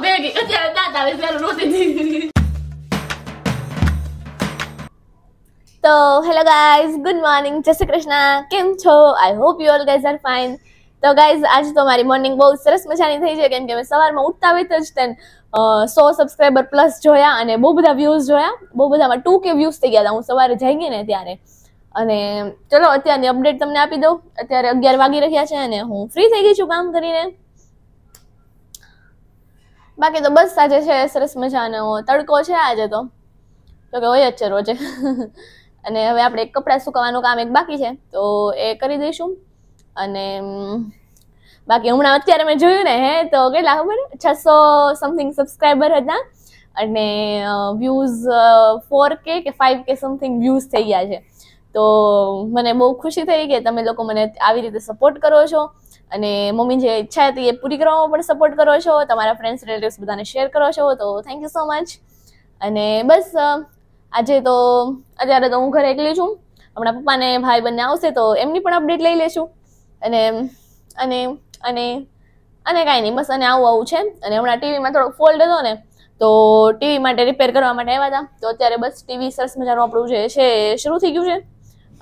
ભેગી અત્યારે દાંત આવે ત્યારે રોતી હતી. તો હેલો ગાઈઝ, ગુડ મોર્નિંગ, જય શ્રી કૃષ્ણ. કેમ છો? I hope you all guys are fine. તો ગાઈઝ આજ તો મારી મોર્નિંગ બહુ સરસ મજાની થઈ છે, કેમ કે મેં સવારમાં ઉઠતા વેત જ 100 સબસ્ક્રાઈબર પ્લસ જોયા અને બહુ બધા વ્યૂઝ જોયા. બહુ બધામાં 2K વ્યૂઝ થઈ ગયા હતા હું સવારે જઈ ગઈ ને ત્યારે. અને ચલો અત્યારની અપડેટ તમને આપી દઉં. અત્યારે 11 વાગી રહ્યા છે અને હું ફ્રી થઈ ગઈ છું કામ કરીને. બાકી તો બસ આજે છે સરસ મજાનો તડકો છે આજે તો કે હોય જ છે રોજે. અને હવે આપણે કપડાં સુકવવાનું કામ એક બાકી છે તો એ કરી દઈશું. અને બાકી હમણાં અત્યારે મેં જોયું ને તો કેટલા ખબર 600 સમથિંગ સબસ્ક્રાઈબર હતા અને વ્યૂઝ 4K કે 5K સમથિંગ વ્યૂઝ થઈ ગયા છે. તો મને બહુ ખુશી થઈ કે તમે લોકો મને આવી રીતે સપોર્ટ કરો છો અને મમ્મી જે ઈચ્છા હતી એ પૂરી કરવામાં પણ સપોર્ટ કરો છો. તમારા ફ્રેન્ડ્સ રિલેટિવ્સ બધાને શેર કરો છો તો થેન્ક યુ સો મચ. અને બસ આજે તો અત્યારે તો હું ઘરે એકલી છું. હમણાં પપ્પાને ભાઈ બંને આવશે તો એમની પણ અપડેટ લઈ લેશું. અને અને અને અને કાંઈ નહીં, બસ અને આવું છે. અને હમણાં ટીવીમાં થોડોક ફોલ્ટ હતો ને તો ટીવી માટે રિપેર કરવા માટે આવ્યા હતા. તો અત્યારે બસ ટીવી સરસ મજાનું આપણું જે છે શરૂ થઈ ગયું છે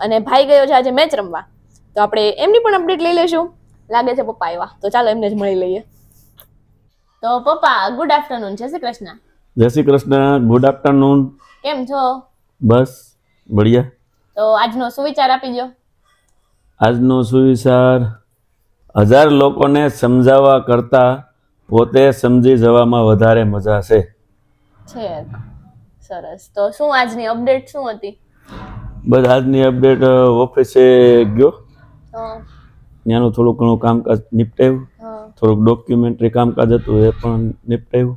અને ભાઈ ગયો છે આજે મેચ રમવા. તો આપણે એમની પણ અપડેટ લઈ લેશું. લાગે છે પપ્પા આવ્યા તો ચાલો એમને જ મળી લઈએ. તો પપ્પા ગુડ આફ્ટરનૂન. જય શ્રી કૃષ્ણ. જય શ્રી કૃષ્ણ. Good afternoon. કેમ છો? બસ બઢિયા. તો આજનો સુવિચાર આપી દો. આજનો સુવિચાર, 1000 લોકોને સમજાવવા કરતા પોતે સમજી જવામાં વધારે મજા છે. સરસ. તો શું આજની અપડેટ શું હતી? બસ આજની અપડેટ, ઓફિસે ગયો, ત્યાંનું થોડું ઘણું કામકાજ નિપટાવ્યું, થોડુંક ડોક્યુમેન્ટરી કામકાજ હતું એ પણ નિપટાવ્યું.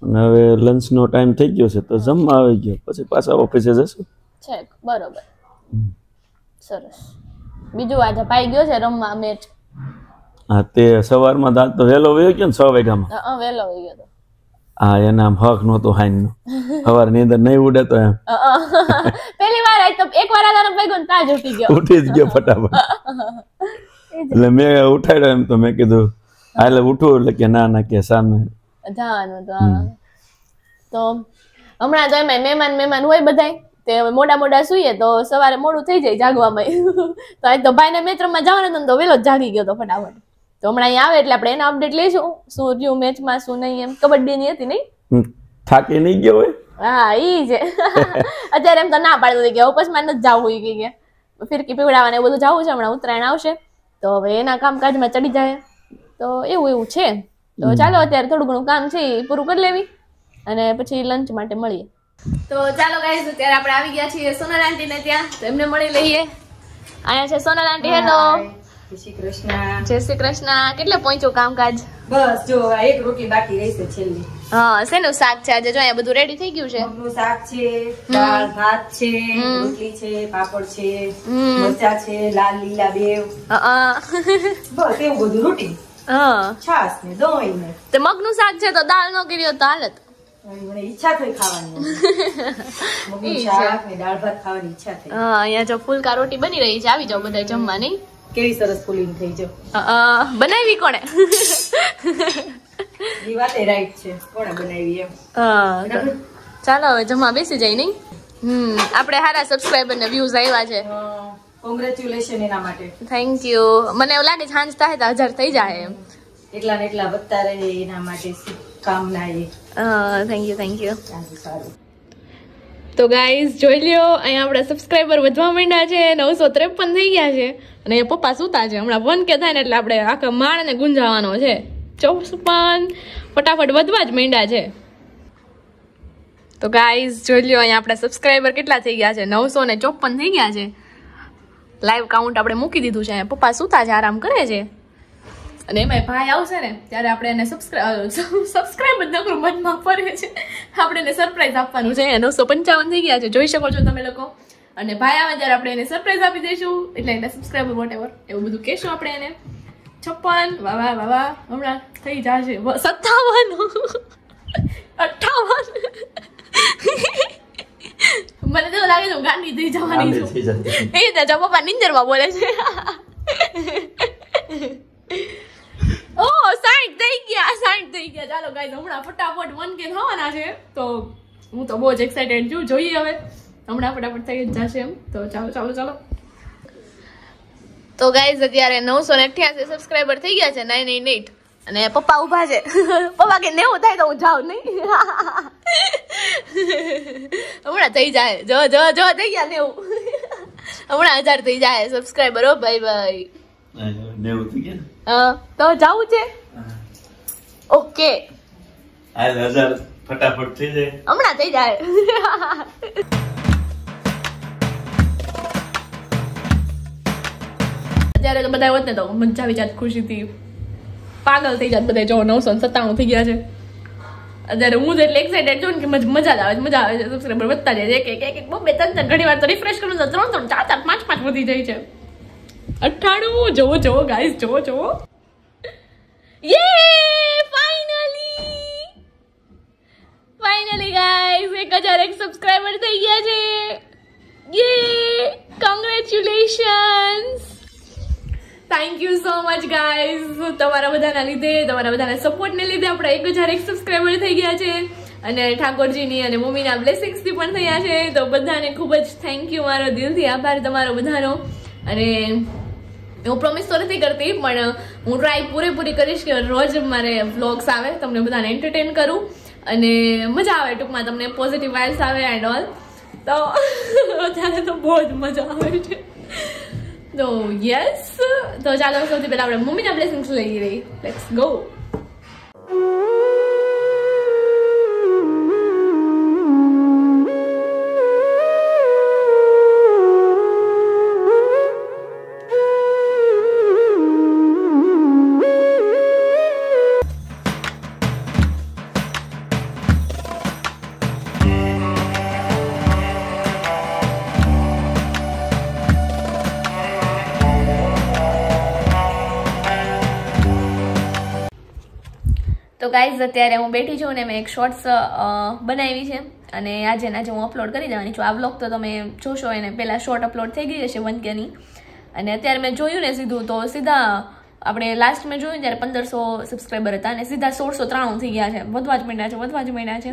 અને હવે લંચનો ટાઈમ થઈ ગયો છે તો જમવા આવી ગયો, પછી પાછા ઓફિસે જશું. બરોબર. સરસ. બીજું આજે ભાઈ ગયો છે રમવા મેચ? હા, તે સવારમાં દાંત તો વહેલો વયો ગયો ને 6 વાગ્યામાં. વહેલો વયો ગયો. હા, એના આમ હક નહોતો હાઈનો. સવારની અંદર નહીં ઉડે તો એમ પહેલી વાર આજ તો એકવાર આધાર ભાગ્યો ને તાજ ઉઠી ગયો. ઉઠી જ ગયો ફટાફટ. એટલે મેં ઉઠાડ્યો એમ તો મેં કીધું એટલે ઉઠું, એટલે કે ના કે સામે જવાનું. તો હમણાં તો એમાં મહેમાન હોય બધાય તે મોડા સુઈએ તો સવારે મોડું થઈ જાય જાગવામાં. તો આજ તો ભાઈને મેચ રમવા જવાનું હતું તો વેલો જ જાગી ગયો તો ફટાફટ. તો હમણાં અહીંયા આવે એટલે આપણે એના અપડેટ લઈશું, શું રહ્યું મેચમાં શું નહીં. એમ કબડ્ડીની હતી નહીં? થાકી નહીં ગયો હોય? હા, ઈ છે. અત્યારે એમ તો ના પાડતું હતી કે ઉપસમાં નથી જવું, એ કે ફિરકી પીવડાવવાને એવું બધું જવું છે. હમણાં ઉત્તરાયણ આવશે તો હવે એના કામકાજમાં ચડી જાય તો એવું છે. તો ચાલો અત્યારે થોડું ઘણું કામ છે એ પૂરું કરી લેવી અને પછી લંચ માટે મળીએ. તો ચાલો ગાઈઝ, અત્યારે આપણે આવી ગયા છીએ સોનલ આંટી ને ત્યાં, તો એમને મળી લઈએ. અહીંયા છે સોનલ આંટી. હેલો. જય શ્રી કૃષ્ણ. જય શ્રી કૃષ્ણ. કેટલે પહોંચ્યું કામકાજ? બસ જો આ એક રોટલી બાકી રહી છે છેલ્લી. હા, શેનું શાક છે આજે? જો અહીંયા બધું રેડી થઈ ગયું છે. મગનું શાક છે, દાળ ભાત છે, રોટલી છે, પાપડ છે, મરચાં છે, લાલ લીલા બેવ. બસ એવું બધું રોટી. છાસ ને દહીં ને. તે મગનું શાક છે તો દાળ નો કર્યો તો હાલત. મને ઈચ્છા થઈ ખાવાની. મગનું શાક ને દાળ ભાત ખાવાની ઈચ્છા થઈ. અહીંયા જો ફુલકા રોટી બની રહી છે, આવી જાવ બધા જમવા. નહીં? કેવી સરસ ફૂલીને થઈ જો. બનાવી કોણે? એ વાતે રાઈટ છે, કોણે બનાવી એમ. ચાલો હવે જમવા બેસી જાય. નહીં? આપણે સારા સબસ્ક્રાઇબર ને વ્યૂઝ આવ્યા છે. કોંગ્રેચ્યુલેશન એના માટે. Thank you. મને એવું લાગે સાંજ થાય તો 1000 થઈ જાય એમ. એટલા ને એટલા વધતા રહે એના માટે કામના એ. Thank you. તો ગાઈઝ જોઈ લ્યો, અહીંયા આપણા સબસ્ક્રાઇબર વધવા માંડ્યા છે. 953 થઈ ગયા છે અને એ પપ્પા સુતા છે. હમણાં 1K થાય ને એટલે આપણે આખા માળને ગુંજાવાનો છે. 54 ફટાફટ વધવા જ માંડ્યા છે. તો ગાઈઝ જોઈ લ્યો, અહીંયા આપણા સબસ્ક્રાઇબર કેટલા થઈ ગયા છે? 954 થઈ ગયા છે. લાઈવ કાઉન્ટ આપણે મૂકી દીધું છે. પપ્પા સુતા છે, આરામ કરે છે. અને એમાં ભાઈ આવશે ને ત્યારે આપણે એને સબસ્ક્રાઇબ જ નકરું મનમાં ફરે છે. આપણે એને સરપ્રાઈઝ આપવાનું છે. 955 થઈ ગયા છે, જોઈ શકો છો તમે લોકો. અને ભાઈ આવે ત્યારે આપણે એને સરપ્રાઈઝ આપી દઈશું. એટલે એના સબસ્ક્રાઇબર વોટેવર એવું બધું કહેશું આપણે એને. 56 વાહ હમણાં થઈ જશે 57 58. મને તો લાગે છે ગાંડી થઈ જવાની છું. એ તો પપ્પા નિંદરમાં બોલે છે. ઓ 60 થઈ ગયા. થઈ ગયા. ચાલો ગાઈઝ હમણાં ફટાફટ 1K થવાના છે, તો હું તો બહુ જ એક્સાઇટેડ છું. જોઈએ હવે હમણાં ફટાફટ થઈ જ જશે એમ. તો ચાલો. તો ગાઈઝ અત્યારે 988 સબસ્ક્રાઇબર થઈ ગયા છે, 998. અને પપ્પા ઉભા છે. પપ્પા કે 90 થાય તો હું જાઉં નહીં. હમણાં થઈ જાય. જો થઈ ગયા 90. હમણાં 1000 થઈ જાય સબસ્ક્રાઇબર. ઓ ભાઈ 90 થઈ ગયા. હા તો જાવું છે. ઓકે હાલ 1000 ફટાફટ થઈ જાય. હમણાં થઈ જાય. અત્યારે તો બધા હોત ને તો મજા આવી જાત, ખુશીથી પાગલ થઈ જાત બધા. જો 997 થઈ ગયા છે. અત્યારે હું તો એટલે એક્સાઇટેડ છું ને કે મજા જ આવે છે. સબસ્ક્રાઇબર વધતા જાય. એક 2 3 ઘણી વાર તો રિફ્રેશ કરું તો 3 4 5 વધી જાય છે. 98 જોવો ગાઈસ, જોવો. યે ફાઇનલી ગાઈસ 1001 સબસ્ક્રાઇબર થઈ ગયા છે. યે congratulations. Thank you so much guys. તમારા બધાના લીધે, તમારા બધાના સપોર્ટને લીધે આપણે 1001 સબસ્ક્રાઇબર થઈ ગયા છે. અને ઠાકોરજીની અને મમ્મીના બ્લેસિંગ્સથી પણ થયા છે. તો બધાને ખૂબ જ થેન્ક યુ, મારો દિલથી આભાર તમારો બધાનો. અને હું પ્રોમિસ તો નથી કરતી, પણ હું ટ્રાય પૂરેપૂરી કરીશ કે રોજ મારે વ્લોગ્સ આવે, તમને બધાને એન્ટરટેન કરું અને મજા આવે. ટૂંકમાં તમને પોઝિટિવ વાઇબ્સ આવે એન્ડ ઓલ. તો અત્યારે તો બહુ જ મજા આવે છે. તો યસ, તો ચાલો સૌથી પહેલા આપણે મમ્મીના બ્લેસિંગ્સ લઈ લઈએ. Let's go. તો ગાઈઝ અત્યારે હું બેઠી છું ને મેં એક શોર્ટ્સ બનાવી છે અને આજે હું અપલોડ કરી દેવાની છું. આ વ્લોગ તો તમે જોશો એને પહેલાં શોર્ટ અપલોડ થઈ ગઈ હશે 1Kની. અને અત્યારે મેં જોયું ને સીધું તો સીધા આપણે લાસ્ટ મેં જોયું ત્યારે 1500 સબસ્ક્રાઈબર હતા અને સીધા 1693 થઈ ગયા છે. વધવા જ માંડ્યા છે.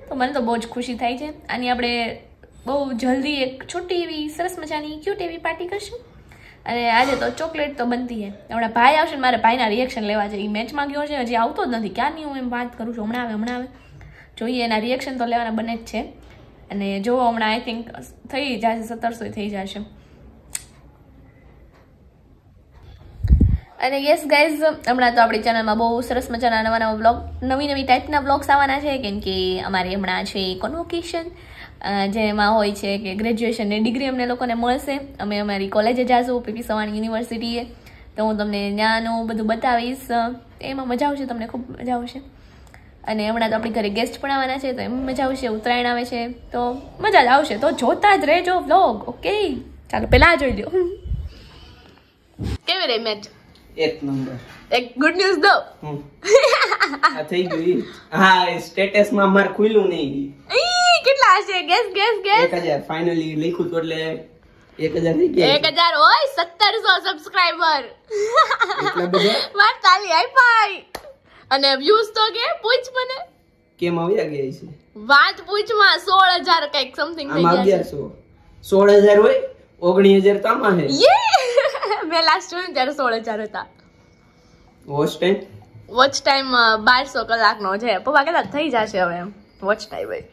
તો મને તો બહુ જ ખુશી થાય છે. આની આપણે બહુ જલ્દી એક છોટી એવી સરસ મજાની ક્યુટ એવી પાર્ટી કરશું. અને આજે તો ચોકલેટ તો બનતી છે. હમણાં ભાઈ આવશે ને મારે ભાઈના રિએક્શન લેવા છે. એ મેચમાં ગયો છે, હજી આવતો જ નથી. ક્યારની હું એમ વાત કરું છું, હમણાં આવે. જોઈએ એના રિએક્શન તો લેવાના બને જ છે. અને જો હમણાં આઈ થિંક થઈ જશે 1700 થઈ જશે. અને યસ ગાઈઝ હમણાં તો આપણી ચેનલમાં બહુ સરસ મજાના નવા બ્લોગ, નવી ટાઈપના બ્લોગ્સ આવવાના છે. કેમ કે અમારે હમણાં છે કોન્વોકેશન, જેમાં હોય છે કે ગ્રેજ્યુએશનની ડિગ્રી અમને લોકોને મળશે. અમે અમારી કોલેજે જાશું, પીપી સવાણી યુનિવર્સિટીએ. તો હું તમને ત્યાંનું બધું બતાવીશ. એમાં મજા આવશે, તમને ખૂબ મજા આવશે. અને હમણાં તો આપણી ઘરે ગેસ્ટ પણ આવવાના છે, તો એમ મજા આવશે. ઉત્તરાયણ આવે છે તો મજા જ આવશે. તો જોતા જ રહેજો વ્લોગ. ઓકે ચાલો પહેલા જોઈ લો. કેવી રહી મેચ? એક નંબર. એક ગુડ ન્યૂઝ દો. આ થઈ ગયું. હા સ્ટેટસ માં માર ખુલ્લું નહીં. કેટલા હશે? ગેસ 1000 ફાઇનલી લખ્યું તો એટલે 1000 થઈ ગયા. 1000 હોય 1700 સબસ્ક્રાઇબર. એટલા બધા માર તાલી હાઈ. અને વ્યૂઝ તો કે પૂછ મને કેમ આવ્યા ગયા છે? વાત પૂછમાં 16000 કઈક સમથિંગ થઈ ગયા છે. 16000 હોય 19000 તો આમાં છે. મેં લાસ્ટ જોયું ત્યારે 16000 હતા. વોચ ટાઈમ 1200 કલાકનો છે. પપ્પા કેટલા થઈ જશે હવે એમ વોચ ટાઈમ હોય.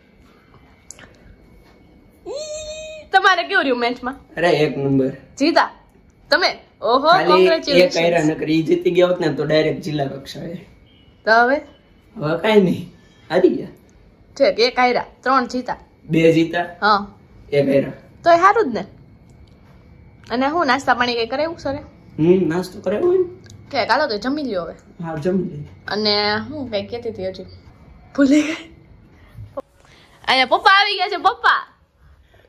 તમારે કેવું રહ્યું મેચમાં? અરે એક નંબર. જીતા તમે? ઓહો કોંગ્રેચ્યુલેશન. એક આયરા નકરી જીતી ગયા હોત ને તો ડાયરેક્ટ જિલ્લા કક્ષાએ. તો હવે કાઈ નહીં, હારી ગયા. ઠીક, એક આયરા 3 જીતા. 2 જીતા. હા, એક આયરા. તો એ સારું જ ને. અને હું નાસ્તા પાણી કઈ કરાવ્યું સરે? નાસ્તો કરાવ્યો હોય ને. ઠીક, હાલો તો જમી લ્યો હવે. હા જમી લે. અને હું કઈ કહેતી હતી હજી ભૂલી ગઈ. અહીંયા પપ્પા આવી ગયા છે. પપ્પા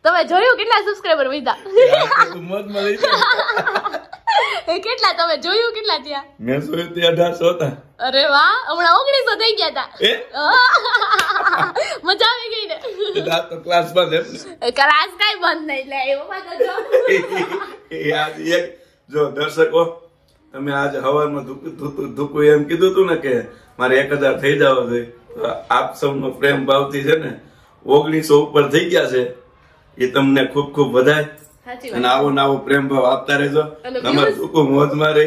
તમે જોયું કેટલા સબસ્ક્રાઇબર વધ્યા? કેટલા તમે જોયું? કેટલા ત્યાં? મેં જોયું ત્યાં 1800 હતા. અરે વાહ, હમણાં 1900 થઈ ગયા હતા. મજા આવી ગઈ ને? આ તો ક્લાસ બંધ છે. ક્લાસ કઈ બંધ નહીં. એટલે એવો વાત જો જો દર્શકો તમે આજે હવારમાં ધૂકું એમ કીધું હતું ને કે મારે 1000 થઈ જવા જોઈએ. આપ સૌનો પ્રેમ ભાવથી છે ને 1900 ઉપર થઈ ગયા છે. એ તમને ખૂબ ખૂબ વધાય અને આવો નવો પ્રેમ ભાવ આપતા રહેજો. તમારે ધૂકું મોજમાં રહે.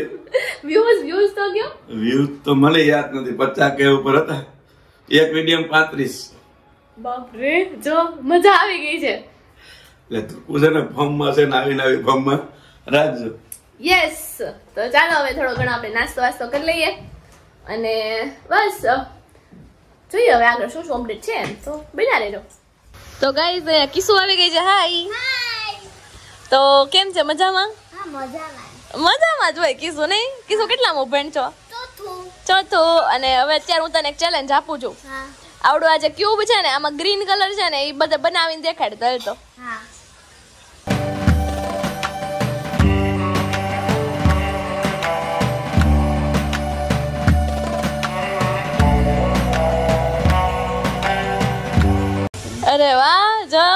વ્યૂઝ તો ગયો વ્યૂઝ તો મને યાદ નથી, 50 કે ઉપર હતા. એક વિડીયો 35. બાપરે, જો મજા આવી ગઈ છે. એટલે ધૂકું છે ને ફોર્મમાં છે ને આવી ફોર્મમાં રાખજો. યસ, તો ચાલો હવે થોડો ઘણો આપણે નાસ્તો વાસ્તો કરી લઈએ અને બસ જોઈએ હવે આગળ શું અપડેટ છે. તો બેઠા રહેજો. તો ગાઈઝ કિસુ આવી ગઈ છે. હાય. તો કેમ છે? મજામાં? મજામાં જ હોય કિસુ, નહીં? કિસુ કેટલામાં ભણ છો? ચોથું. અને હવે અત્યારે હું તને એક ચેલેન્જ આપું છું. આવડું આ જે ક્યુબ છે ને, આમાં ગ્રીન કલર છે ને, એ બધા બનાવીને દેખાડ દે. તો અરે વાહ, જો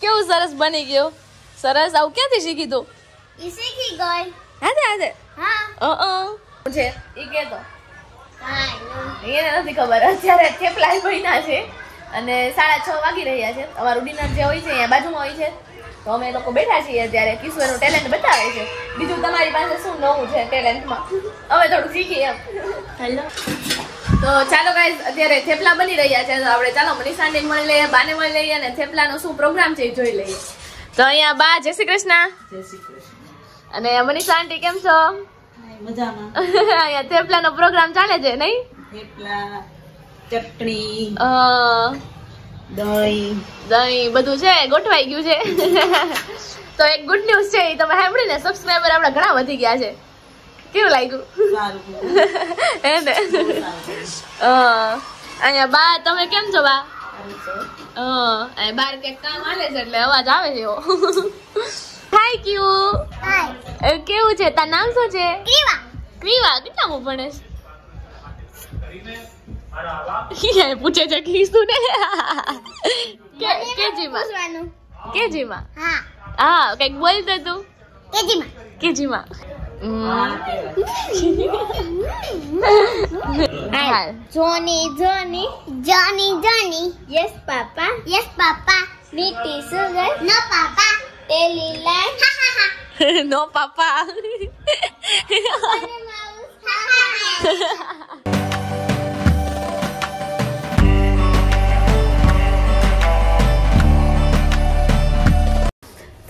કેવું સરસ બની ગયું. સરસ. આવું ક્યાંથી શીખી તું? શીખી ગઈ. હાથે હા છે ઈ કે તો એને નથી ખબર. અત્યારે થેપલા બન્યા છે અને 6:30 વાગી રહ્યા છે. અમારું ડિનર જે હોય છે અહીંયા બાજુમાં હોય છે. તો અમે લોકો બેઠા છીએ અત્યારે. કિશુ એનું ટેલેન્ટ બતાવે છે. બીજું તમારી પાસે શું નવું છે ટેલેન્ટમાં? હવે થોડું શીખીએ એમ. હેલો. તો ચાલો ગાઈઝ, અત્યારે થેપલા બની રહ્યા છે. તો આપણે ચાલો મનીષા આંટી મળી લઈએ, બાને મળી લઈએ અને થેપલાનો શું પ્રોગ્રામ છે એ જોઈ લઈએ. તો અહીંયા બા, જય શ્રી કૃષ્ણ. જય શ્રી કૃષ્ણ. અને મનીષા આંટી કેમ છો? મજામાં. અહીંયા થેપલાનો પ્રોગ્રામ ચાલે છે, નહીં? થેપલા, ચટણી, દહીં બધું છે, ગોઠવાઈ ગયું છે. તો એક ગુડ ન્યૂઝ છે, એ તમે સાંભળીને સબસ્ક્રાઇબર આપણા ઘણા વધી ગયા છે. કેવું લાગ્યું? અહીંયા બા, તમે કેમ છો બા? બાર કઈક કામ હાલે છે એટલે અવાજ આવે છે એવો. હાય ક્યુ. કેવું છે? તાર નામ શું છે? ક્રીવા. કેટલામાં ભણેશ? પૂછે છે કીશું ને. કેજીમાં. હા, કઈક બોલતો તું. કેજીમાં. Johnny. Yes, Papa. Meaty sugar. No, Papa. Telly light. No, Papa.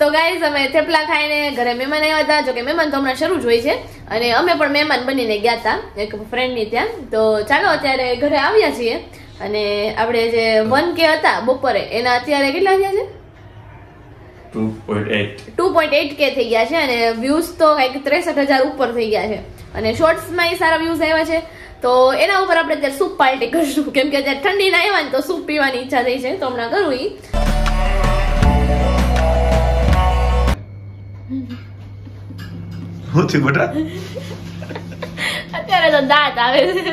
તો ગાઈઝ, અમે થેપલા ખાઈને ઘરે મહેમાન આવ્યા હતા. જો કે મહેમાન તો હમણાં શરૂ જ હોય છે અને અમે પણ મહેમાન બનીને ગયા હતા એક ફ્રેન્ડની ત્યાં. તો ચાલો અત્યારે ઘરે આવ્યા છીએ અને આપણે જે 1K હતા બપોરે એના અત્યારે કેટલા થયા છે? 2.8K થઈ ગયા છે અને વ્યૂઝ તો કંઈક 63,000 ઉપર થઈ ગયા છે અને શોર્ટ્સમાં સારા વ્યૂઝ આવ્યા છે. તો એના ઉપર આપણે અત્યારે સૂપ પાર્ટી કરશું, કેમ કે અત્યારે ઠંડીના આવ્યા ને તો સૂપ પીવાની ઈચ્છા થઈ છે. તો હમણાં કરું ઈ. શું થયું બેટા? અત્યારે તો દાંત આવે છે.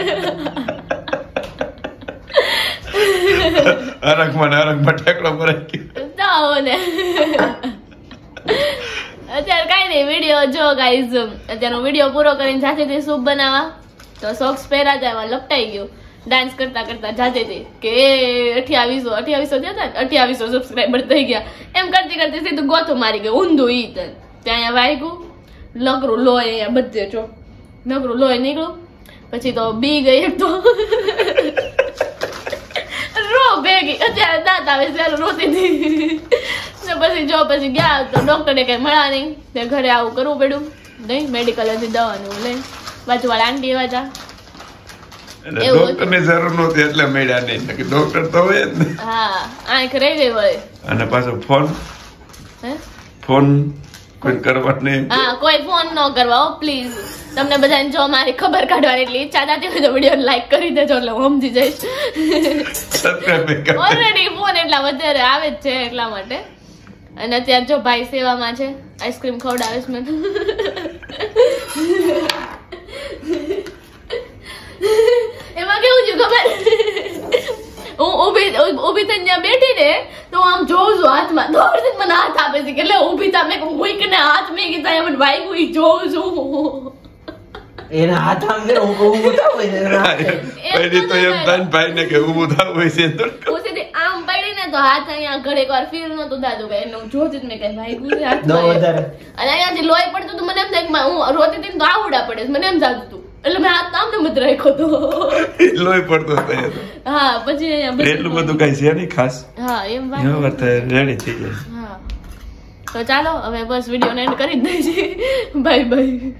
અરગમાં ટેકડો ભરાઈ ગયો. અત્યારે કઈ નહીં, વિડીયો જો ગાઈઝ. અત્યારનો વિડીયો પૂરો કરીને જાતેથી સૂપ બનાવવા. તો સોક્સ પહેરા જાય એમાં લપટાઈ ગયું. ડાન્સ કરતા કરતા જાતેથી કે 2800 થયા હતા, 2800 સબસ્ક્રાઈબર થઈ ગયા. એમ કરતી કરતી સીધું ગોથું મારી ગયું ઊંધું ઈ. ત્યાં વાગ્યું લકરું લોહી, અહીંયા બધે જો નકરું લોહી નીકળ્યું. પછી તો બી ગઈ એક તો રો ભેગી. અત્યારે દાંત આવે છે રોતી હતી. પછી ગયા તો ડોક્ટરે કઈ મળ્યા નહીં. તે ઘરે આવું કરવું પડ્યું. નહીં મેડિકલ હતી દવાનું લઈને બાજુવાળા આંટી એવા હતા. ડોક્ટરની જરૂર નહોતી એટલે મળ્યા નહીં. ડોક્ટર તો હોય જ ને. હા, આંખ રહી ગઈ હોય. અને પાછો ફોન કોઈ કરવા નહીં. હા, કોઈ ફોન ન કરવા પ્લીઝ. તમને બધાને જો મારી ખબર કાઢવાની એટલી ઈચ્છા થતી હોય તો વિડીયો લાઈક કરી દેજો એટલે હું સમજી જઈશ. ઓલરેડી ફોન એટલા વધારે આવે જ છે એટલા માટે. અને અત્યારે જો ભાઈ સેવામાં છે, આઈસ્ક્રીમ ખવડાવે છે મને. એમાં કેવું છે ખબર, હું ઊભી થઈને ત્યાં બેઠી ને તો આમ જોઉં છું હાથમાં તો હર્ષિત મને હાથ આપે છે કે એટલે ઊભી થા મેં કોઈ કે હાથ મેં કીધા એમ ભાઈ હું જોઉં છું એના હાથ આમ ને ઊભું થાવ પડી તો એમ તાન ભાઈ ને કે ઊભું થાવ હોય છે તો ઓસેથી આમ પડી ને તો હાથ અહીંયા ઘડીક વાર ફીર નતો દાદુ કે એને જોતી જ મેં કે ભાઈ ગુજે હાથ નો વધારે અને અહીંયાથી લોહી પડતું તો મને એમ થાય કે હું રોતી હતી તો આવડા પડે મને એમ જાતું હતું એટલે મેં હાથ આમ ને મત રાખ્યો તો લોહી પડતો હતો હા પછી અહીંયા એટલું બધું કઈ છે નહીં ખાસ હા એમ વાત એવો વર્ત રેડી થઈ જાય હા તો ચાલો હવે બસ વિડિયોને એન્ડ કરી જ દઈએ બાય બાય